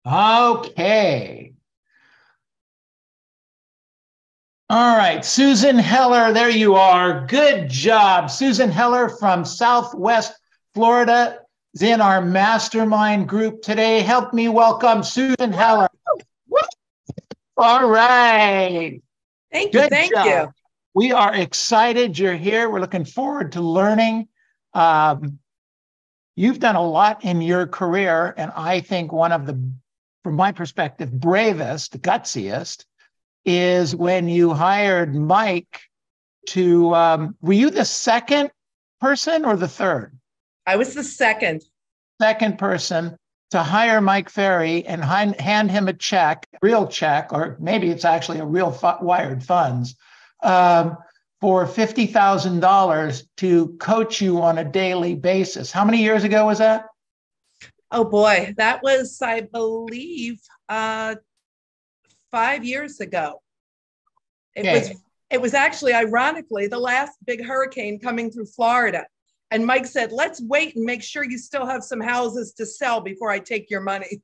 Okay. All right, Susan Heller, there you are. Good job. Susan Heller from Southwest Florida is in our mastermind group today. Help me welcome Susan Heller. All right. Thank you. Thank you. We are excited you're here. We're looking forward to learning. You've done a lot in your career, and I think one of the, from my perspective, bravest, gutsiest, is when you hired Mike to, were you the second person or the third? I was the second. Second person to hire Mike Ferry and hand him a check, real check, or maybe it's actually a real wired funds, for $50,000 to coach you on a daily basis. How many years ago was that? Oh boy, that was, I believe, 5 years ago. It was actually, ironically, the last big hurricane coming through Florida. And Mike said, let's wait and make sure you still have some houses to sell before I take your money.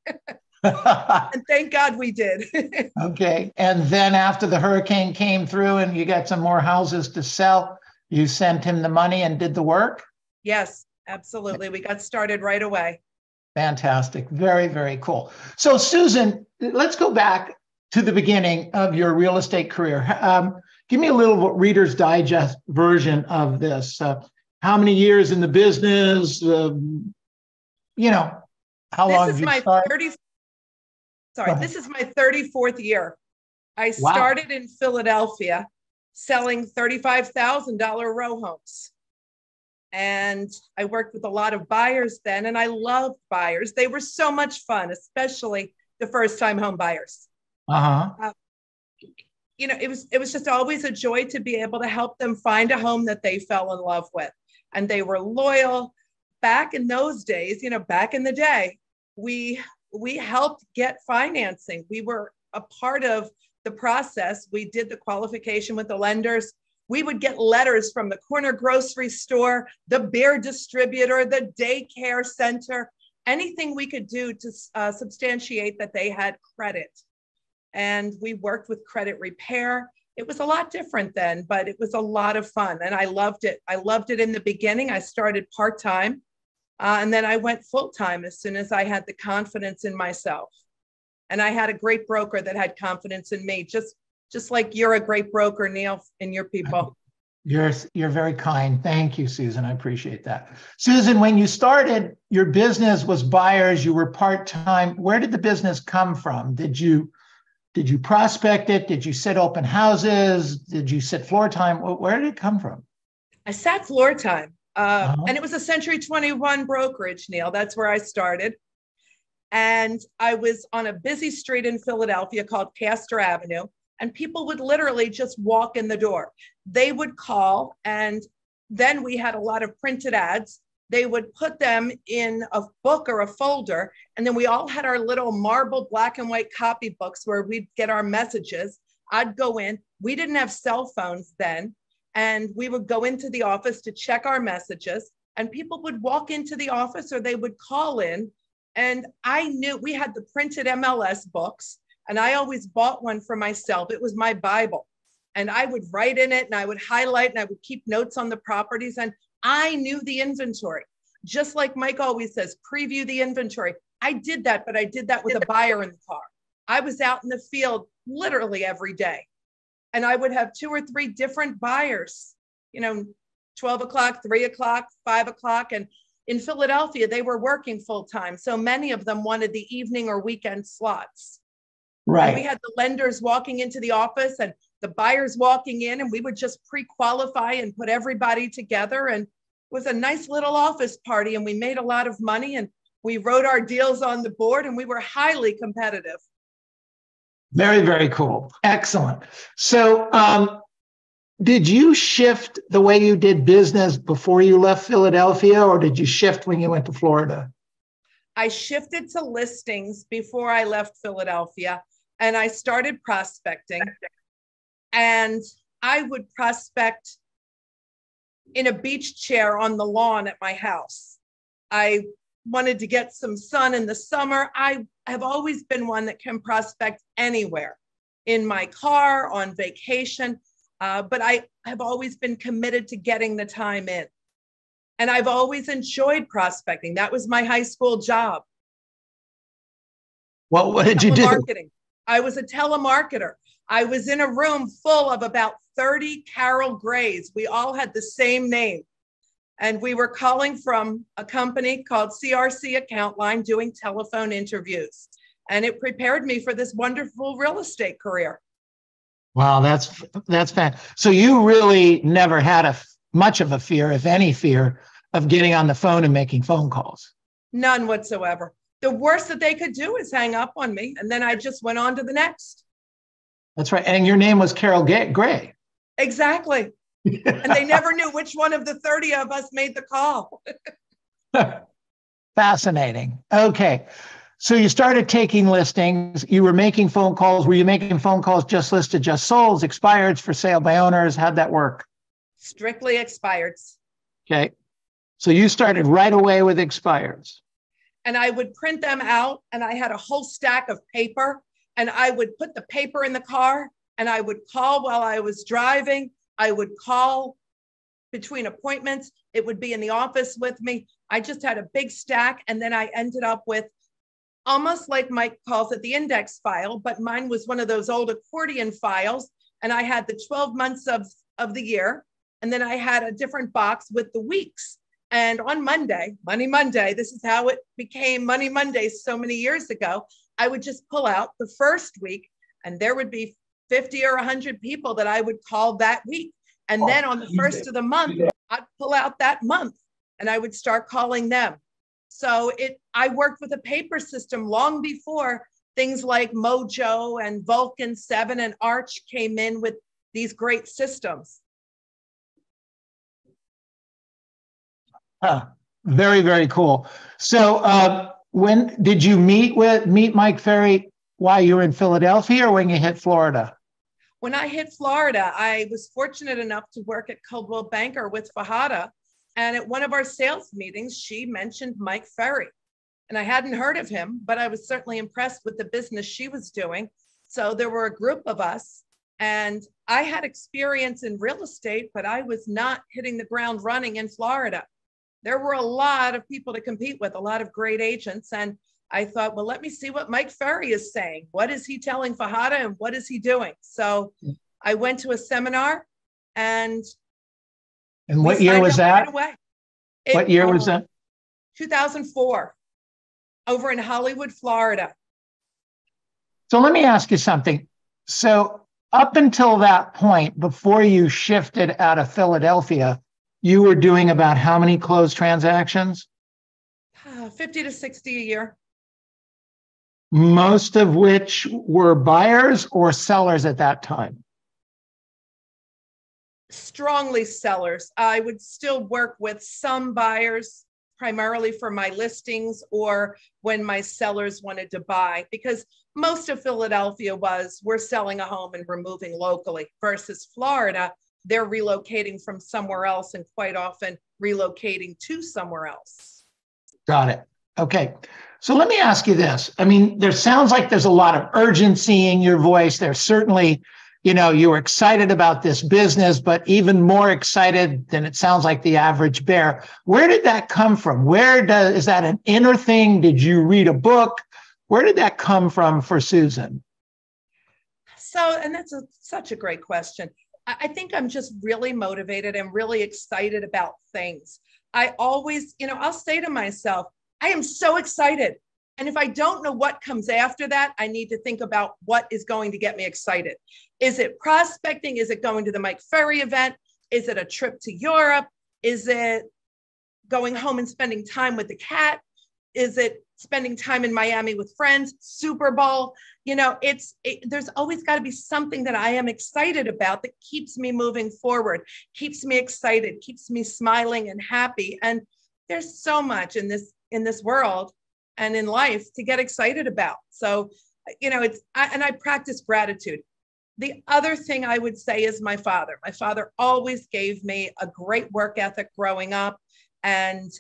And thank God we did. Okay. And then after the hurricane came through and you got some more houses to sell, you sent him the money and did the work? Yes, absolutely. We got started right away. Fantastic. Very, very cool. So Susan, let's go back to the beginning of your real estate career. Give me a little Reader's Digest version of this. How many years in the business? How long did you start? This is my 34th year. I started in Philadelphia selling $35,000 row homes. And I worked with a lot of buyers then, and I loved buyers. They were so much fun, especially the first-time home buyers. It was just always a joy to be able to help them find a home that they fell in love with. And they were loyal. Back in those days, back in the day, we helped get financing. We were a part of the process. We did the qualification with the lenders. We would get letters from the corner grocery store, the beer distributor, the daycare center, anything we could do to substantiate that they had credit. And we worked with credit repair. It was a lot different then, but it was a lot of fun. And I loved it. I loved it in the beginning. I started part-time. And then I went full-time as soon as I had the confidence in myself. And I had a great broker that had confidence in me, just like you're a great broker, Neil, and your people. You're very kind. Thank you, Susan. I appreciate that. Susan, when you started, your business was buyers. You were part-time. Where did the business come from? Did you prospect it? Did you sit open houses? Did you sit floor time? Where did it come from? I sat floor time. And it was a Century 21 brokerage, Neil. That's where I started. And I was on a busy street in Philadelphia called Castor Avenue. And people would literally just walk in the door. They would call, and then we had a lot of printed ads. They would put them in a book or a folder, and then we all had our little marble black and white copy books where we'd get our messages. I'd go in. We didn't have cell phones then, and we would go into the office to check our messages, and people would walk into the office or they would call in, and I knew we had the printed MLS books, and I always bought one for myself. It was my Bible, and I would write in it, and I would highlight, and I would keep notes on the properties, and I knew the inventory. Just like Mike always says, preview the inventory. I did that, but I did that with a buyer in the car. I was out in the field literally every day. And I would have 2 or 3 different buyers, 12 o'clock, 3 o'clock, 5 o'clock. And in Philadelphia, they were working full time. So many of them wanted the evening or weekend slots. Right. And we had the lenders walking into the office and the buyers walking in, and we would just pre-qualify and put everybody together. And it was a nice little office party, and we made a lot of money, and we wrote our deals on the board, and we were highly competitive. Very, very cool. Excellent. So did you shift the way you did business before you left Philadelphia, or did you shift when you went to Florida? I shifted to listings before I left Philadelphia, and I started prospecting. And I would prospect in a beach chair on the lawn at my house. I wanted to get some sun in the summer. I have always been one that can prospect anywhere, in my car, on vacation, but I have always been committed to getting the time in. And I've always enjoyed prospecting. That was my high school job. Well, what did you do? Telemarketing. I was a telemarketer. I was in a room full of about 30 Carol Grays. We all had the same name. And we were calling from a company called CRC Account Line, doing telephone interviews. And it prepared me for this wonderful real estate career. Wow, that's fantastic. So you really never had much of a fear, if any fear, of getting on the phone and making phone calls? None whatsoever. The worst that they could do is hang up on me. And then I just went on to the next. That's right. And your name was Carol Gray. Exactly. And they never knew which one of the 30 of us made the call. Fascinating. Okay. So you started taking listings. You were making phone calls. Were you making phone calls just listed, just sold, expireds, for sale by owners? How'd that work? Strictly expireds. Okay. So you started right away with expireds. And I would print them out, and I had a whole stack of paper, and I would put the paper in the car, and I would call while I was driving. I would call between appointments. It would be in the office with me. I just had a big stack, and then I ended up with, almost like Mike calls it, the index file, but mine was one of those old accordion files. And I had the 12 months of the year. And then I had a different box with the weeks. And on Monday, Money Monday, this is how it became Money Monday so many years ago, I would just pull out the first week, and there would be 50 or 100 people that I would call that week. And then on the first of the month, I'd pull out that month and I would start calling them. So I worked with a paper system long before things like Mojo and Vulcan 7 and Arch came in with these great systems. Very, very cool. So when did you meet Mike Ferry, while you were in Philadelphia or when you hit Florida? When I hit Florida, I was fortunate enough to work at Coldwell Banker with Fajada. And at one of our sales meetings, she mentioned Mike Ferry. And I hadn't heard of him, but I was certainly impressed with the business she was doing. So there were a group of us, and I had experience in real estate, but I was not hitting the ground running in Florida. There were a lot of people to compete with, a lot of great agents. And I thought, well, let me see what Mike Ferry is saying. What is he telling Fajada and what is he doing? So I went to a seminar, and what year was that? Right away. What year was that? 2004, over in Hollywood, Florida. So let me ask you something. So up until that point, before you shifted out of Philadelphia, you were doing about how many closed transactions? 50 to 60 a year. Most of which were buyers or sellers at that time? Strongly sellers. I would still work with some buyers, primarily for my listings or when my sellers wanted to buy, because most of Philadelphia we're selling a home and we're moving locally, versus Florida, they're relocating from somewhere else and quite often relocating to somewhere else. Got it. Okay. So let me ask you this. I mean, there sounds like there's a lot of urgency in your voice. There's certainly, you were excited about this business, but even more excited than it sounds like the average bear. Where did that come from? Is that an inner thing? Did you read a book? Where did that come from for Susan? So, and that's such a great question. I think I'm just really motivated and really excited about things. I always, I'll say to myself, I am so excited. And if I don't know what comes after that, I need to think about what is going to get me excited. Is it prospecting? Is it going to the Mike Ferry event? Is it a trip to Europe? Is it going home and spending time with the cat? Is it spending time in Miami with friends? Super Bowl? There's always got to be something that I am excited about that keeps me moving forward, keeps me excited, keeps me smiling and happy. And there's so much in this world and in life to get excited about. So, I practice gratitude. The other thing I would say is my father. My father always gave me a great work ethic growing up and,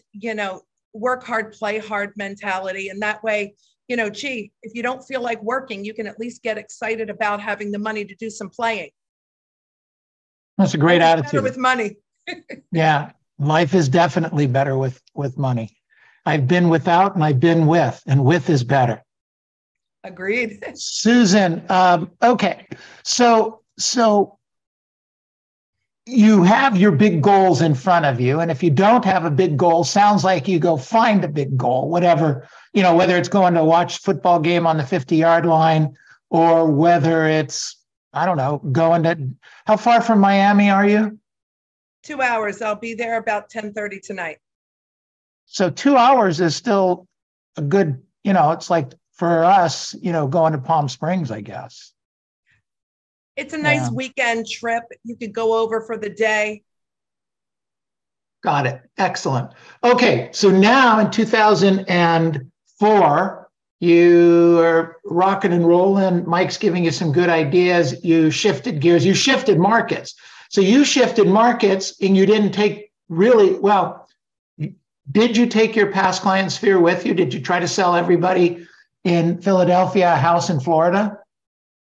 work hard, play hard mentality. And that way, gee, if you don't feel like working, you can at least get excited about having the money to do some playing. That's a great attitude. Better with money. Yeah, life is definitely better with money. I've been without and I've been with, and with is better. Agreed. Susan, okay. So you have your big goals in front of you. And if you don't have a big goal, sounds like you go find a big goal, whatever, whether it's going to watch a football game on the 50-yard line or whether it's, I don't know, going to, how far from Miami are you? 2 hours. I'll be there about 10:30 tonight. So 2 hours is still a good, it's like for us, going to Palm Springs, I guess. It's a nice weekend trip. You could go over for the day. Got it. Excellent. Okay. So now in 2004, you are rocking and rolling. Mike's giving you some good ideas. You shifted gears. You shifted markets. So you shifted markets and you didn't take did you take your past client sphere with you? Did you try to sell everybody in Philadelphia a house in Florida?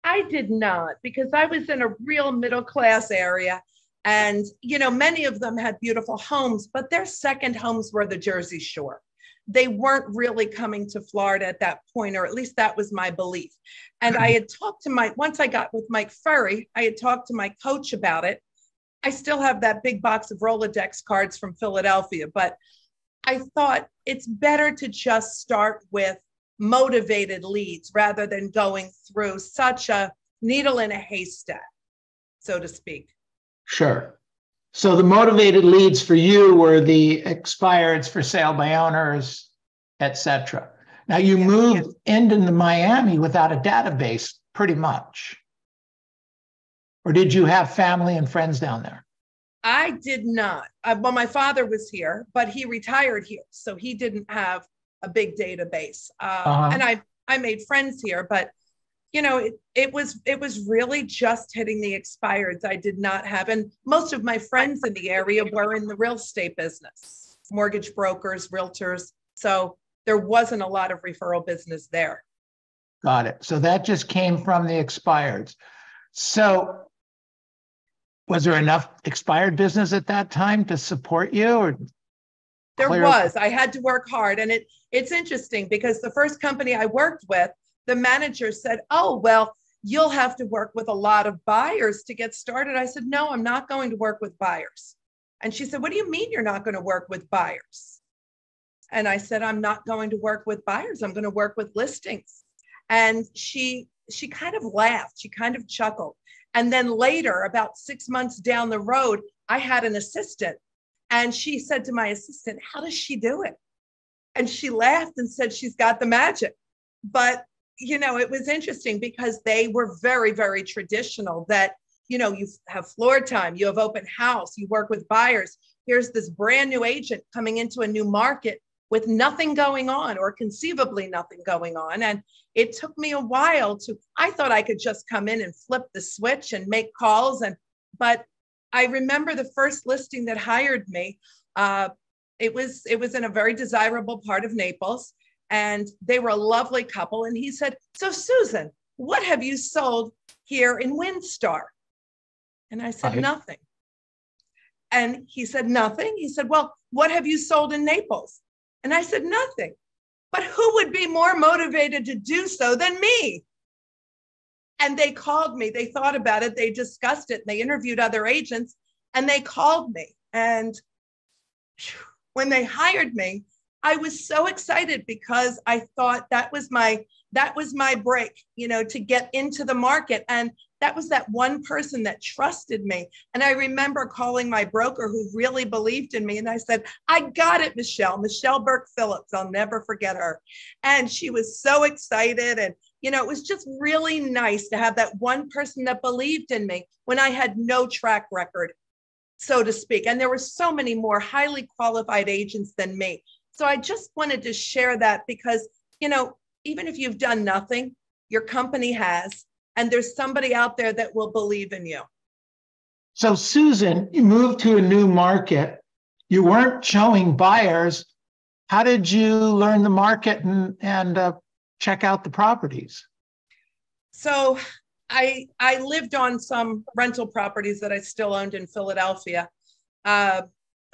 I did not, because I was in a real middle class area. And, many of them had beautiful homes, but their second homes were the Jersey Shore. They weren't really coming to Florida at that point, or at least that was my belief. And I had talked to once I got with Mike Furry, I had talked to my coach about it. I still have that big box of Rolodex cards from Philadelphia, but I thought it's better to just start with motivated leads rather than going through such a needle in a haystack, so to speak. Sure. So the motivated leads for you were the expireds for sale by owners, et cetera. Now you moved into Miami without a database pretty much. Or did you have family and friends down there? I did not. Well, my father was here, but he retired here. So he didn't have a big database. And I made friends here, but it was really just hitting the expireds. I did not have, and most of my friends in the area were in the real estate business, mortgage brokers, realtors. So there wasn't a lot of referral business there. Got it. So that just came from the expireds. So was there enough expired business at that time to support you, or? There was. I had to work hard. And it's interesting because the first company I worked with, the manager said, oh, well, you'll have to work with a lot of buyers to get started. I said, no, I'm not going to work with buyers. And she said, what do you mean you're not going to work with buyers? And I said, I'm not going to work with buyers. I'm going to work with listings. And she kind of laughed. She kind of chuckled. And then later, about 6 months down the road, I had an assistant. And she said to my assistant, how does she do it? And she laughed and said, she's got the magic. But, it was interesting because they were very, very traditional that, you have floor time, you have open house, you work with buyers. Here's this brand new agent coming into a new market with nothing going on or conceivably nothing going on. And it took me a while I thought I could just come in and flip the switch and make calls. But I remember the first listing that hired me. It was in a very desirable part of Naples, and they were a lovely couple. And he said, so Susan, what have you sold here in WinStar? And I said, nothing. And he said, nothing. He said, well, what have you sold in Naples? And I said, nothing. But who would be more motivated to do so than me? And they called me. They thought about it. They discussed it. And they interviewed other agents. And they called me. And when they hired me, I was so excited because I thought that was my break, to get into the market. And that was that one person that trusted me. And I remember calling my broker who really believed in me. And I said, I got it, Michelle Burke Phillips. I'll never forget her. And she was so excited. And, it was just really nice to have that one person that believed in me when I had no track record, so to speak. And there were so many more highly qualified agents than me. So I just wanted to share that because, even if you've done nothing, your company has. and there's somebody out there that will believe in you. So Susan, you moved to a new market. You weren't showing buyers. How did you learn the market and check out the properties? So I lived on some rental properties that I still owned in Philadelphia. I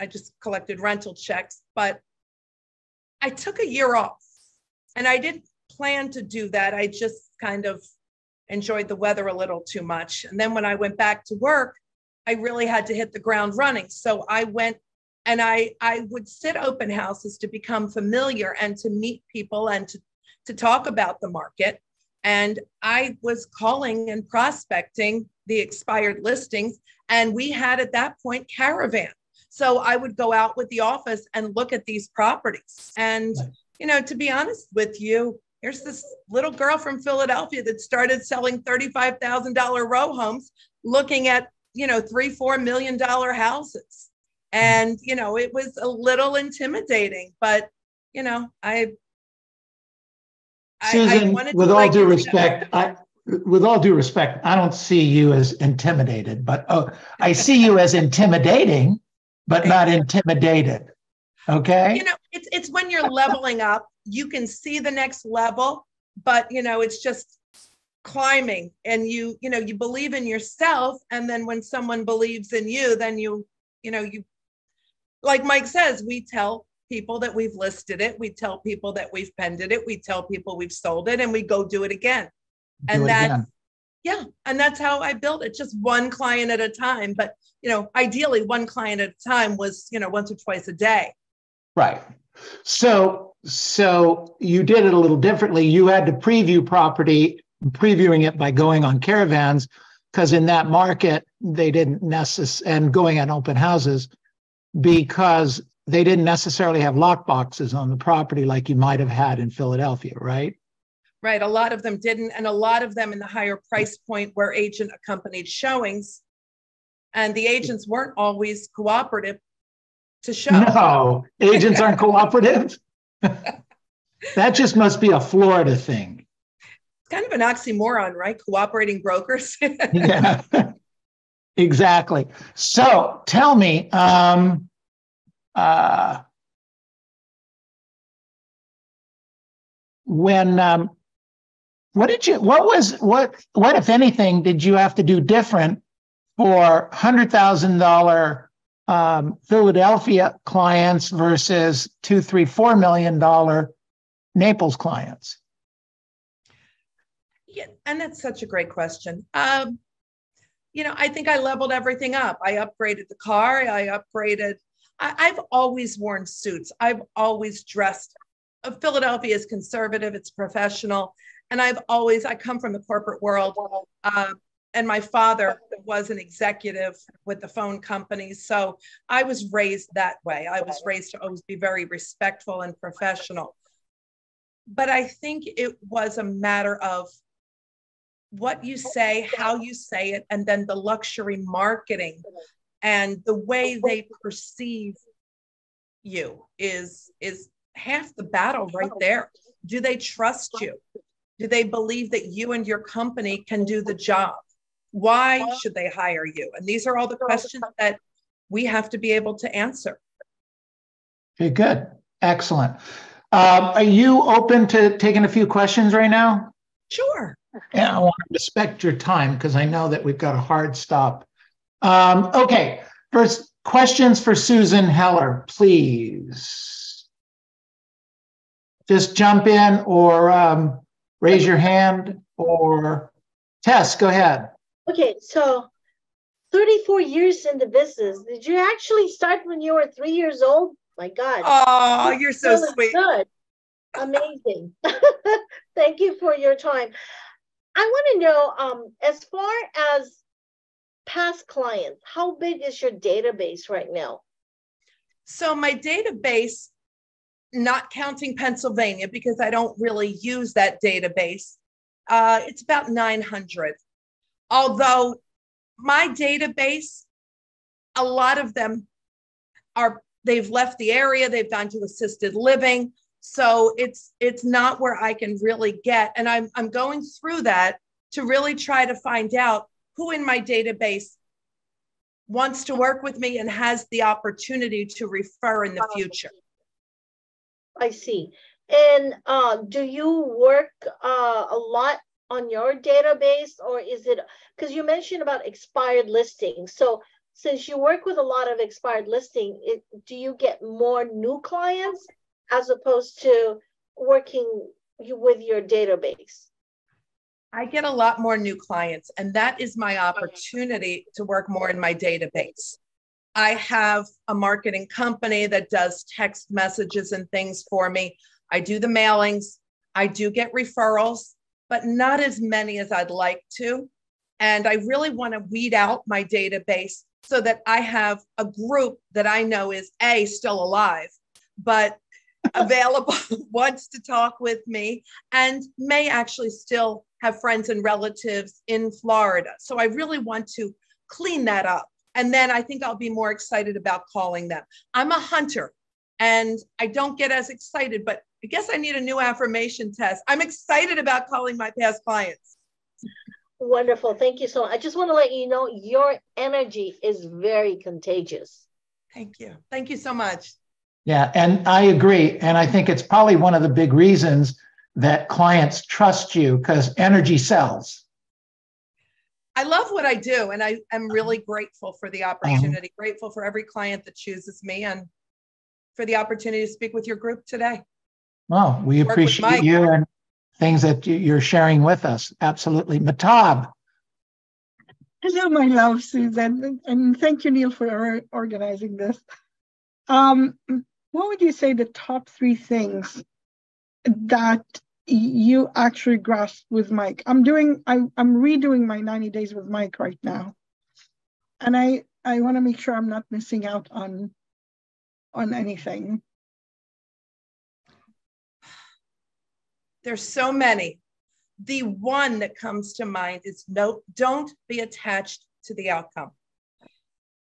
just collected rental checks, but I took a year off, and I didn't plan to do that. I just kind of enjoyed the weather a little too much. And then when I went back to work, I really had to hit the ground running. So I went and I would sit open houses to become familiar and to meet people and to talk about the market. And I was calling and prospecting the expired listings. And we had at that point Caravan. So I would go out with the office and look at these properties. And, you know, to be honest with you, here's this little girl from Philadelphia that started selling $35,000 row homes, looking at, you know, $3-4 million houses. And, you know, it was a little intimidating, but, you know, Susan, with all due respect, I don't see you as intimidated, but I see you as intimidating, but not intimidated. Okay. You know, it's when you're leveling up, you can see the next level, but, you know, it's just climbing, and you believe in yourself. And then when someone believes in you, then you like Mike says, we tell people that we've listed it. We tell people that we've penned it. We tell people we've sold it, and we go do it again. And that's how I built it. Just one client at a time. But, you know, ideally one client at a time was, you know, once or twice a day. Right. So you did it a little differently. You had to previewing it by going on Caravans, because in that market, they didn't and going on open houses, because they didn't necessarily have lock boxes on the property like you might have had in Philadelphia, right? Right. A lot of them didn't. And a lot of them in the higher price point were agent accompanied showings. And the agents weren't always cooperative to show. No, agents aren't cooperative. That just must be a Florida thing. It's kind of an oxymoron, right? Cooperating brokers. Yeah, exactly. So tell me, what if anything did you have to do different for $100,000 Philadelphia clients versus $2-4 million Naples clients? Yeah, and that's such a great question. You know, I think I leveled everything up. I upgraded the car. I've always worn suits. I've always dressed. Philadelphia is conservative. It's professional. And I come from the corporate world. And my father was an executive with the phone company. So I was raised that way. I was raised to always be very respectful and professional. But I think it was a matter of what you say, how you say it, and then the luxury marketing and the way they perceive you is half the battle right there. Do they trust you? Do they believe that you and your company can do the job? Why should they hire you? And these are all the questions that we have to be able to answer. Okay, good. Excellent. Are you open to taking a few questions right now? Sure. Yeah, I want to respect your time because I know that we've got a hard stop. Okay, first questions for Susan Heller, please. Just jump in or raise your hand, or Tess, go ahead. Okay, so 34 years in the business. Did you actually start when you were 3 years old? My God. Oh, you're so sweet. Good. Amazing. Thank you for your time. I want to know, as far as past clients, how big is your database right now? So my database, not counting Pennsylvania, because I don't really use that database, it's about 900. Although my database, a lot of them they've left the area, they've gone to assisted living. So it's not where I can really get, and I'm going through that to really try to find out who in my database wants to work with me and has the opportunity to refer in the future. I see. And do you work a lot on your database, or is it, because you mentioned about expired listings. So since you work with a lot of expired listing, do you get more new clients as opposed to working with your database? I get a lot more new clients, and that is my opportunity to work more in my database. I have a marketing company that does text messages and things for me. I do the mailings. I do get referrals, but not as many as I'd like to. And I really want to weed out my database so that I have a group that I know is A, still alive, but available, wants to talk with me, and may actually still have friends and relatives in Florida. So I really want to clean that up. And then I think I'll be more excited about calling them. I'm a hunter and I don't get as excited, but I guess I need a new affirmation test. I'm excited about calling my past clients. Wonderful. Thank you so much. I just want to let you know your energy is very contagious. Thank you. Thank you so much. Yeah, and I agree. And I think it's probably one of the big reasons that clients trust you, because energy sells. I love what I do, and I am really grateful for the opportunity, grateful for every client that chooses me, and for the opportunity to speak with your group today. Well, we appreciate you and things that you're sharing with us. Absolutely. Matab. Hello, my love, Susan, and thank you, Neil, for organizing this. What would you say the top 3 things that you actually grasped with Mike? I'm redoing my 90 days with Mike right now, and I want to make sure I'm not missing out on anything. There's so many. The one that comes to mind is don't be attached to the outcome.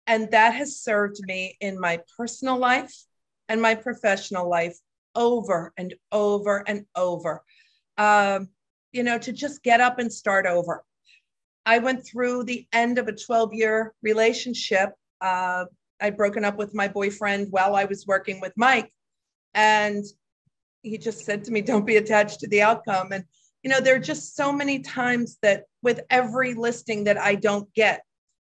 And that has served me in my personal life and my professional life over and over and over. To just get up and start over. I went through the end of a 12-year relationship. I'd broken up with my boyfriend while I was working with Mike. And he just said to me, don't be attached to the outcome. And, there are just so many times that with every listing that I don't get,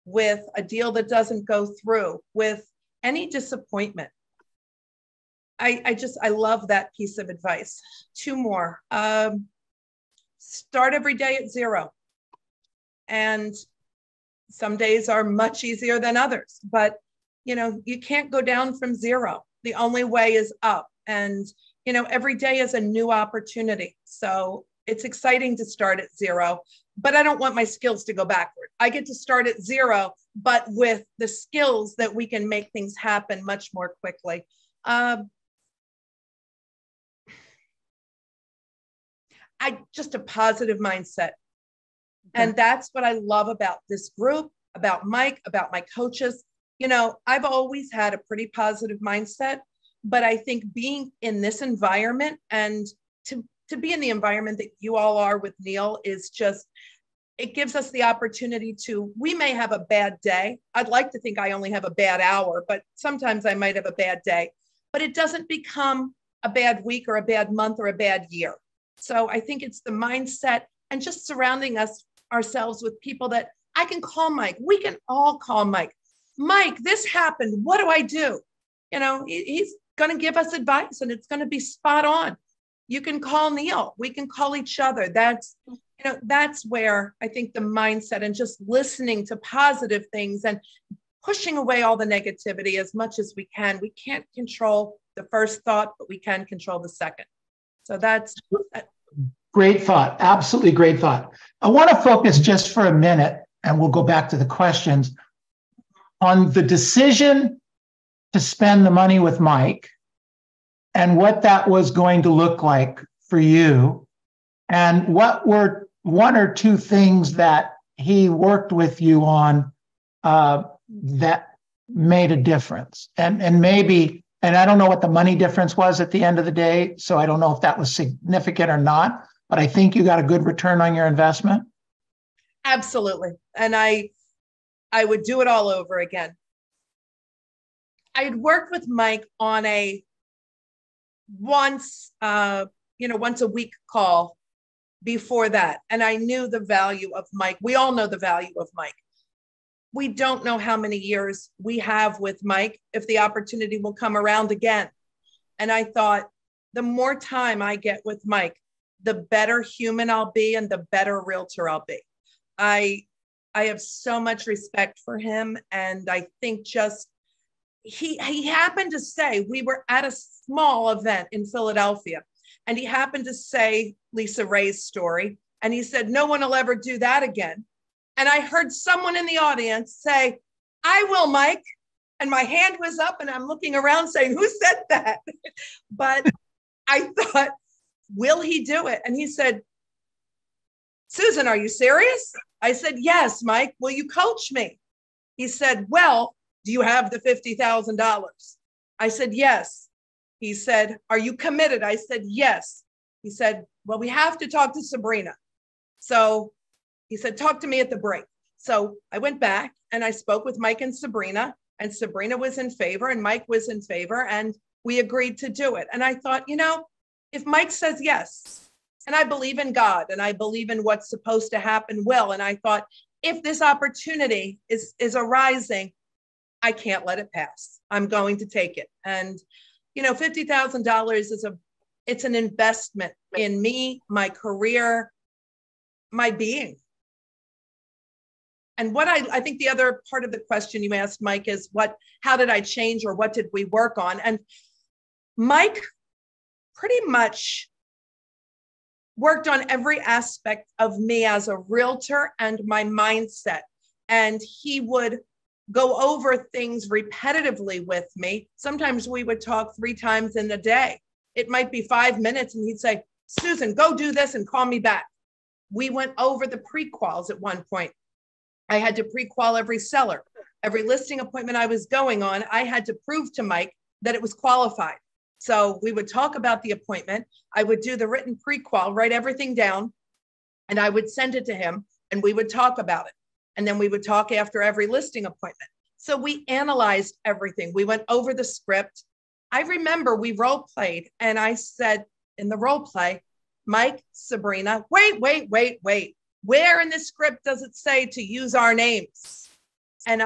with a deal that doesn't go through, with any disappointment, I love that piece of advice. 2 more. Start every day at 0. And some days are much easier than others, but you can't go down from 0. The only way is up. And every day is a new opportunity. So it's exciting to start at 0, but I don't want my skills to go backward. I get to start at 0, but with the skills that we can make things happen much more quickly. Just a positive mindset. Okay. And that's what I love about this group, about Mike, about my coaches. I've always had a pretty positive mindset, but I think being in this environment and to be in the environment that you all are with Neil is just, it gives us the opportunity we may have a bad day. I'd like to think I only have a bad hour, but sometimes I might have a bad day, but it doesn't become a bad week or a bad month or a bad year. So I think it's the mindset and just surrounding ourselves with people that I can call Mike. We can all call Mike. Mike, this happened. What do I do? He's going to give us advice and it's going to be spot on. You can call Neil. We can call each other. That's where I think the mindset and just listening to positive things and pushing away all the negativity as much as we can. We can't control the first thought, but we can control the second. So that's great thought. Absolutely great thought. I want to focus just for a minute, and we'll go back to the questions, on the decision to spend the money with Mike and what that was going to look like for you, and what were 1 or 2 things that he worked with you on that made a difference. And maybe, and I don't know what the money difference was at the end of the day, so I don't know if that was significant or not, but I think you got a good return on your investment. Absolutely. And I would do it all over again. I had worked with Mike on a once a week call before that. And I knew the value of Mike. We all know the value of Mike. We don't know how many years we have with Mike, if the opportunity will come around again. And I thought, the more time I get with Mike, the better human I'll be and the better realtor I'll be. I have so much respect for him. And I think just, he happened to say, we were at a small event in Philadelphia, and he happened to say Lisa Ray's story. And he said, no one will ever do that again. And I heard someone in the audience say, I will, Mike. And my hand was up and I'm looking around saying, who said that? But I thought, will he do it? And he said, Susan, are you serious? I said, yes, Mike, will you coach me? He said, well, do you have the $50,000? I said, yes. He said, are you committed? I said, yes. He said, well, we have to talk to Sabrina. So he said, talk to me at the break. So I went back and I spoke with Mike and Sabrina was in favor and Mike was in favor, and we agreed to do it. And I thought, if Mike says yes, and I believe in God and I believe in what's supposed to happen will. And I thought, if this opportunity is arising, I can't let it pass. I'm going to take it. And, $50,000 it's an investment in me, my career, my being. And what I think the other part of the question you asked, Mike, is how did I change, or what did we work on? And Mike pretty much worked on every aspect of me as a realtor and my mindset. And he would go over things repetitively with me. Sometimes we would talk 3 times in a day. It might be 5 minutes and he'd say, Susan, go do this and call me back. We went over the pre-quals at one point. I had to pre-qual every seller. Every listing appointment I was going on, I had to prove to Mike that it was qualified. So we would talk about the appointment. I would do the written pre-qual, write everything down, and I would send it to him and we would talk about it. And then we would talk after every listing appointment. So we analyzed everything. We went over the script. I remember we role played and I said in the role play, Mike, Sabrina, wait. Where in the script does it say to use our names? And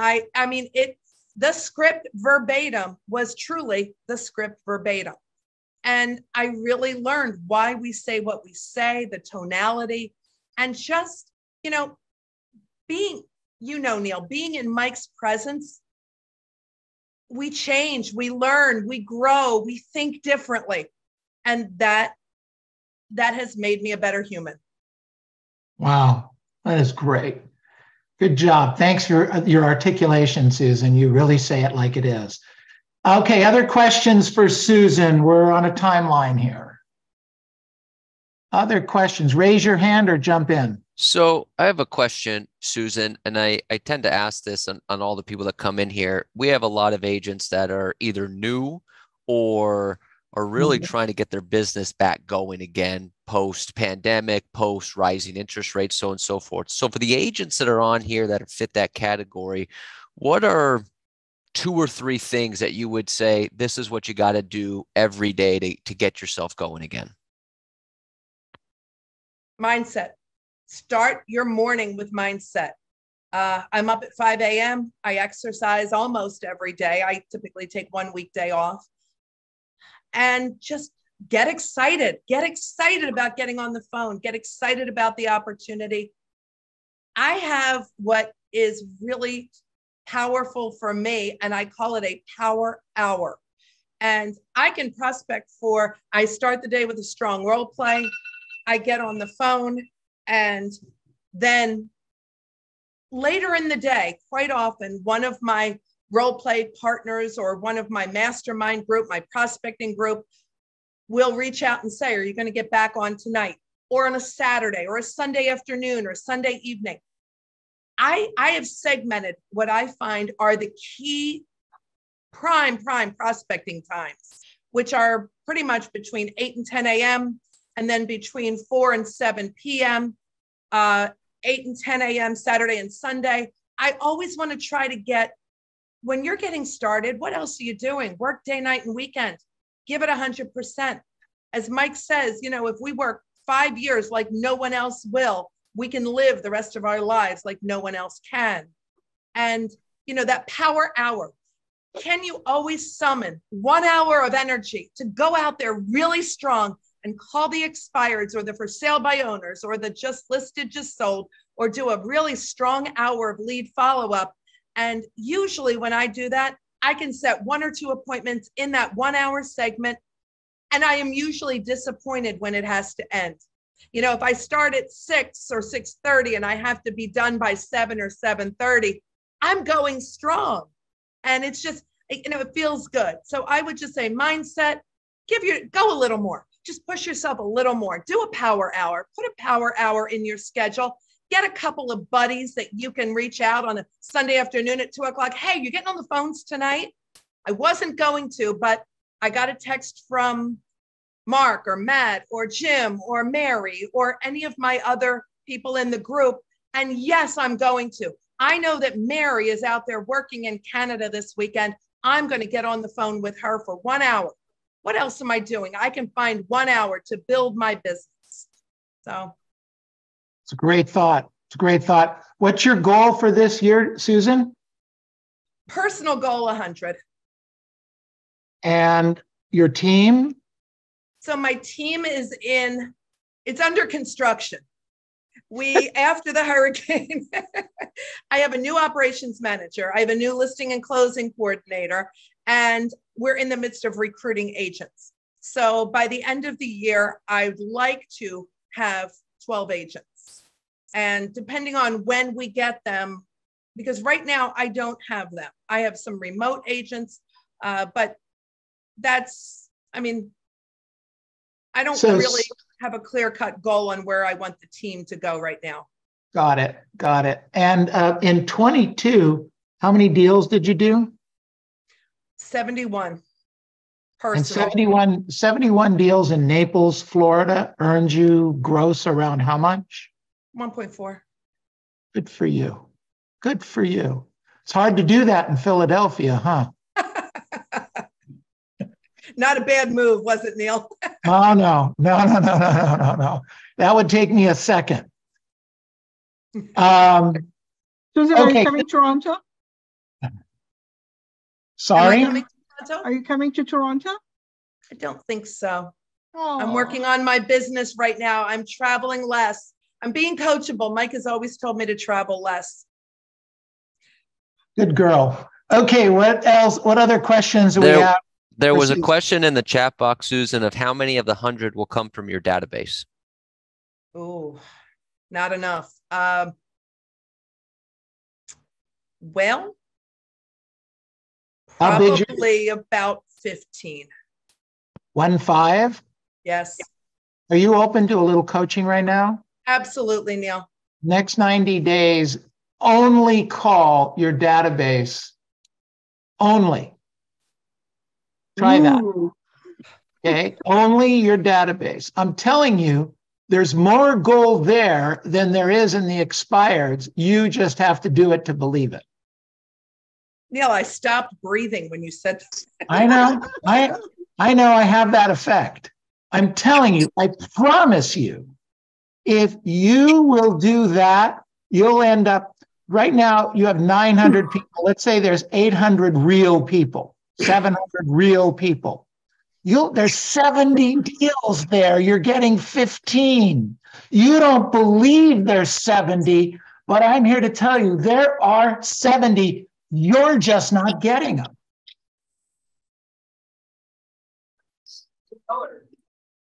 the script verbatim was truly the script verbatim. And I really learned why we say what we say, the tonality, and just, being, Neil, being in Mike's presence, we change, we learn, we grow, we think differently. And that has made me a better human. Wow, that is great. Good job. Thanks for your articulation, Susan. You really say it like it is. Okay, other questions for Susan? We're on a timeline here. Other questions? Raise your hand or jump in. So I have a question, Susan, and I tend to ask this on all the people that come in here. We have a lot of agents that are either new or are really trying to get their business back going again, post-pandemic, post-rising interest rates, so on and so forth. So for the agents that are on here that fit that category, what are 2 or 3 things that you would say, this is what you got to do every day to get yourself going again? Mindset. Start your morning with mindset. I'm up at 5 a.m. I exercise almost every day. I typically take 1 weekday off. And just get excited. Get excited about getting on the phone. Get excited about the opportunity. I have what is really powerful for me, and I call it a power hour. And I can prospect I start the day with a strong role play. I get on the phone, and then later in the day, quite often, one of my role play partners or one of my mastermind group, my prospecting group, will reach out and say, are you going to get back on tonight, or on a Saturday or a Sunday afternoon or Sunday evening? I have segmented what I find are the key prime prospecting times, which are pretty much between 8 and 10 a.m. and then between 4 and 7 p.m. 8 and 10 a.m. Saturday and Sunday. I always want to try to get, when you're getting started, what else are you doing? Work day, night, and weekend. Give it 100%. As Mike says, you know, if we work 5 years like no one else will, we can live the rest of our lives like no one else can. And, you know, that power hour, can you always summon 1 hour of energy to go out there really strong and call the expireds or the for sale by owners or the just listed, just sold, or do a really strong hour of lead follow-up? And usually when I do that, I can set 1 or 2 appointments in that 1 hour segment. And I am usually disappointed when it has to end. You know, if I start at 6 or 6:30 and I have to be done by 7 or 7:30, I'm going strong. And it's just, you know, it feels good. So I would just say mindset, go a little more. Just push yourself a little more. Do a power hour. Put a power hour in your schedule. Get a couple of buddies that you can reach out on a Sunday afternoon at 2 o'clock. Hey, you getting on the phones tonight? I wasn't going to, but I got a text from Mark or Matt or Jim or Mary or any of my other people in the group. And yes, I'm going to. I know that Mary is out there working in Canada this weekend. I'm going to get on the phone with her for 1 hour. What else am I doing? I can find 1 hour to build my business. So it's a great thought. It's a great thought. What's your goal for this year, Susan? Personal goal 100. And your team? So my team it's under construction. After the hurricane, I have a new operations manager. I have a new listing and closing coordinator, and we're in the midst of recruiting agents. So by the end of the year, I'd like to have 12 agents. And depending on when we get them, because right now I don't have them. I have some remote agents, but I don't really have a clear-cut goal on where I want the team to go right now. Got it. And in 22, how many deals did you do? 71. Personal. And 71 deals in Naples, Florida earned you gross around how much? 1.4. Good for you. Good for you. It's hard to do that in Philadelphia, huh? Not a bad move, was it, Neil? Oh, no. That would take me a second. Susan, are you coming to Toronto? Sorry? Are you coming to Toronto? I don't think so. Oh. I'm working on my business right now. I'm traveling less. I'm being coachable. Mike has always told me to travel less. Good girl. Okay, what else? What other questions do we have? There was a question in the chat box, Susan, of how many of the 100 will come from your database? Oh, not enough. Well, probably about 15. 15? Yes. Are you open to a little coaching right now? Absolutely, Neil. Next 90 days, only call your database. Only. Try that. Okay, only your database. I'm telling you, there's more gold there than there is in the expireds. You just have to do it to believe it. Neil, I stopped breathing when you said that. I know. I know I have that effect. I'm telling you, I promise you, if you will do that, you'll end up, right now you have 900 people. Let's say there's 800 real people. 700 real people. There's 70 deals there. You're getting 15. You don't believe there's 70, but I'm here to tell you there are 70. You're just not getting them.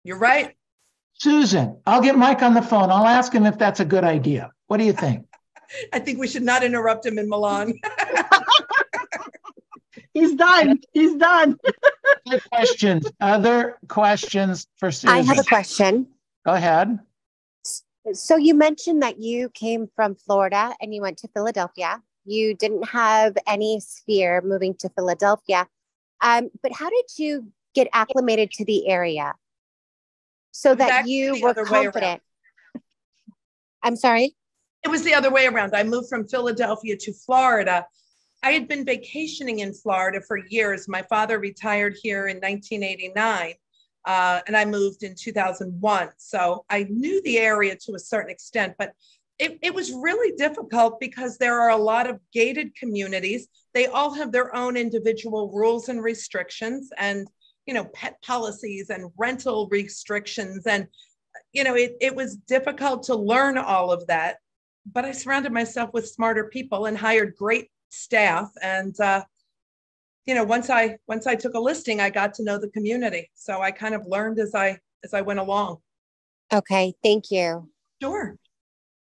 You're right. Susan, I'll get Mike on the phone. I'll ask him if that's a good idea. What do you think? I think we should not interrupt him in Milan. He's done. Other questions for Susan? I have a question. Go ahead. So you mentioned that you came from Florida and you went to Philadelphia. You didn't have any sphere moving to Philadelphia. But how did you get acclimated to the area so that you were confident? I'm sorry? It was the other way around. I moved from Philadelphia to Florida. I had been vacationing in Florida for years. My father retired here in 1989, and I moved in 2001. So I knew the area to a certain extent, but it was really difficult because there are a lot of gated communities. They all have their own individual rules and restrictions and, pet policies and rental restrictions. And, it was difficult to learn all of that. But I surrounded myself with smarter people and hired great staff. And, once I took a listing, I got to know the community. So I kind of learned as I went along. Okay, thank you. Sure.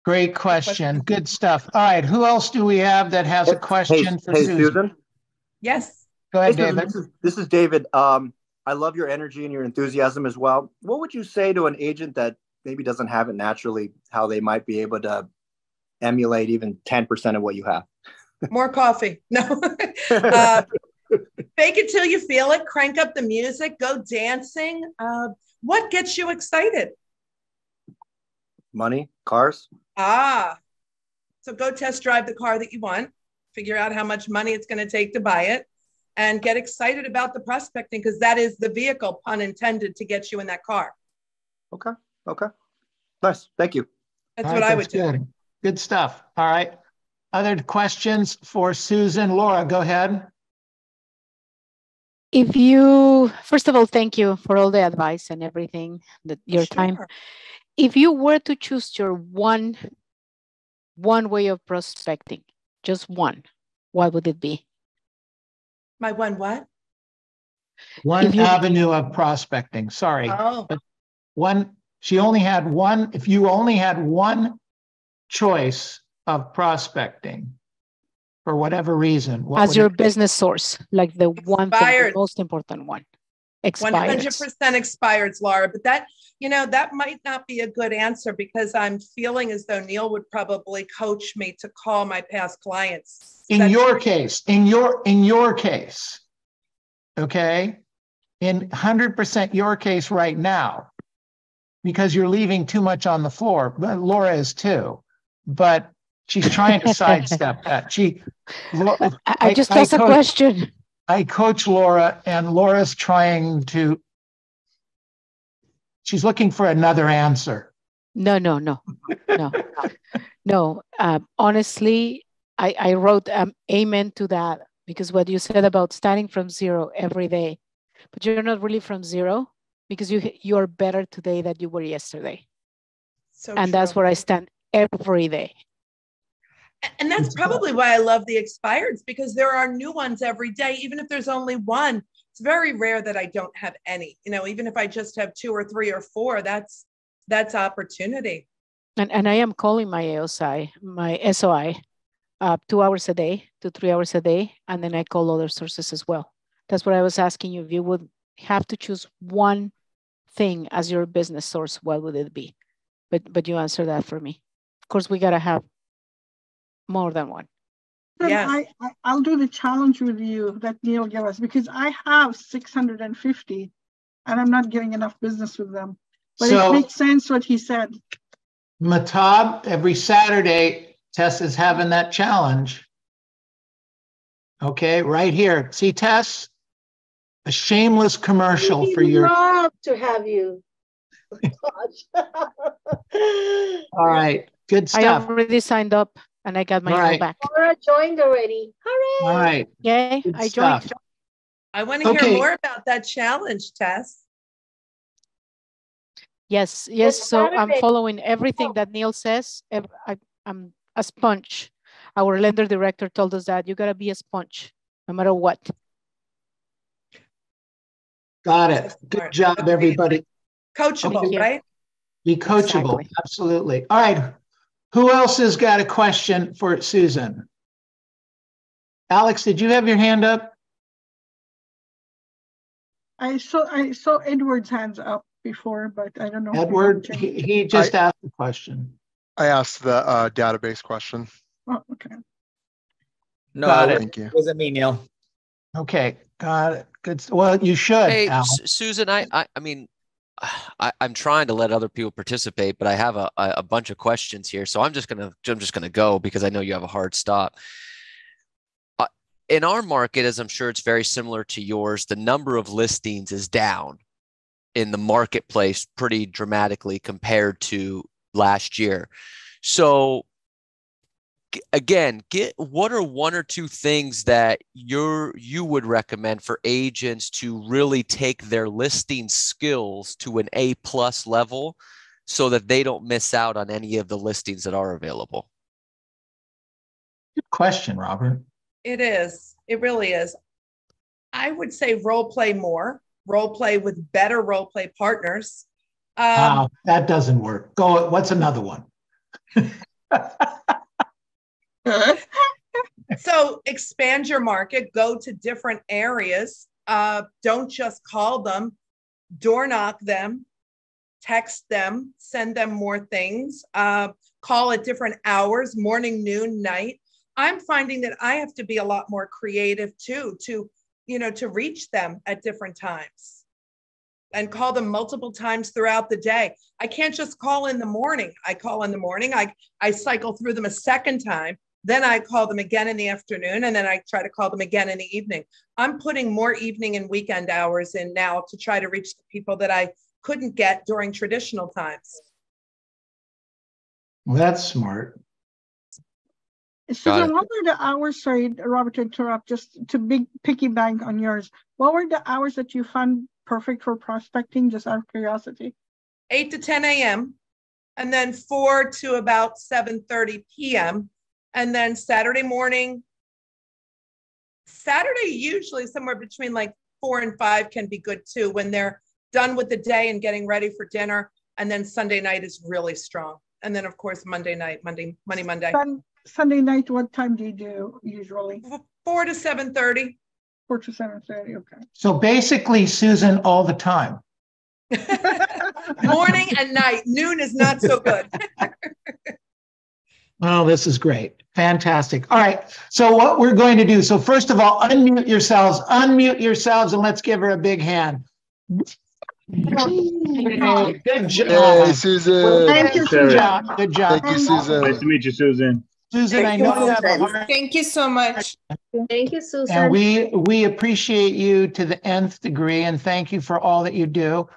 Great question. Good stuff. All right. Who else do we have that has a question for Susan? Yes. Go ahead, Hey, David. Susan, this is David. I love your energy and your enthusiasm as well. What would you say to an agent that maybe doesn't have it naturally, how they might be able to emulate even 10% of what you have? More coffee. No. Fake it till you feel it. Crank up the music. Go dancing. What gets you excited? Money, cars. So go test drive the car that you want. Figure out how much money it's going to take to buy it. And get excited about the prospecting, because that is the vehicle, pun intended, to get you in that car. Okay. Nice. Thank you. That's what I would do. Good stuff. All right. Other questions for Susan? Laura, go ahead. First of all, thank you for all the advice and everything, your time. If you were to choose your one way of prospecting, just one, what would it be? My one what? One avenue of prospecting. Sorry. But she only had one. If you only had one choice of prospecting for whatever reason. As your business source, like the one thing, the most important one. Expired. 100% expireds, Laura. But that might not be a good answer, because I'm feeling as though Neil would probably coach me to call my past clients. In your case, okay? In 100% your case right now, because you're leaving too much on the floor. Laura is too, but she's trying to sidestep that. I just asked a question. I coach Laura, and Laura's she's looking for another answer. No. Honestly, I wrote amen to that, because what you said about starting from zero every day, but you're not really from zero, because you are better today than you were yesterday. And that's where I stand every day. And that's probably why I love the expireds, because there are new ones every day. Even if there's only one, it's very rare that I don't have any. Even if I just have 2 or 3 or 4, that's opportunity. And I am calling my SOI 2 hours a day to 3 hours a day. And then I call other sources as well. That's what I was asking you. If you would have to choose one thing as your business source, what would it be? But you answered that for me. Of course, we got to have more than one. Yeah. I'll do the challenge with you that Neil gave us, because I have 650 and I'm not getting enough business with them. But it makes sense what he said. Matab, every Saturday, Tess is having that challenge. Okay, right here. See, Tess? A shameless commercial for your... We'd love to have you. All right, good stuff. I already signed up and I got my email back. Laura joined already. Hooray! All right. Yay, I joined. I want to hear more about that challenge, Tess. Yes. So I'm following everything that Neil says. I'm a sponge. Our lender director told us that you got to be a sponge no matter what. Got it. Good job, everybody. Coachable, right? Be coachable. Exactly. Absolutely. All right. Who else has got a question for Susan? Alex, did you have your hand up? I saw Edward's hands up before, but I don't know. Edward, he just asked the question. I asked the database question. Oh, okay. No, Thank you. It wasn't me, Neil. Okay, got it. Good. Well, you should. Hey, Alex. Susan, I mean, I'm trying to let other people participate, but I have a bunch of questions here. So I'm just gonna go because I know you have a hard stop. In our market, as I'm sure it's very similar to yours, the number of listings is down in the marketplace pretty dramatically compared to last year. So again, what are one or two things that you would recommend for agents to really take their listing skills to an A+ level so that they don't miss out on any of the listings that are available? Good question, Robert. It is. It really is. I would say role play more, role play with better role play partners. That doesn't work. Go. What's another one? So expand your market, go to different areas. Don't just call them, door knock them, text them, send them more things, call at different hours, morning, noon, night. I'm finding that I have to be a lot more creative too, to reach them at different times and call them multiple times throughout the day. I can't just call in the morning. I call in the morning. I cycle through them a second time. Then I call them again in the afternoon, and then I try to call them again in the evening. I'm putting more evening and weekend hours in now to try to reach the people that I couldn't get during traditional times. Well, that's smart. Susan, what were the hours, sorry, Robert, to interrupt, just to piggyback on yours. What were the hours that you found perfect for prospecting, just out of curiosity? 8 to 10 a.m. and then 4 to about 7:30 p.m. And then Saturday usually somewhere between like 4 and 5 can be good too, when they're done with the day and getting ready for dinner. And then Sunday night is really strong. And then of course, Monday night, Monday. Sunday night, what time do you do usually? 4 to 7:30. 4 to 7:30, okay. So basically, Susan, all the time. Morning and night. Noon is not so good. Oh, this is great. Fantastic. All right. So what we're going to do, so first of all, unmute yourselves, and let's give her a big hand. Good job. Hey, Susan. Thank you, Susan. Good job. Thank you, Susan. Nice to meet you, Susan. Susan, I know you have a heart. Thank you so much. Thank you, Susan. And we appreciate you to the nth degree, and thank you for all that you do.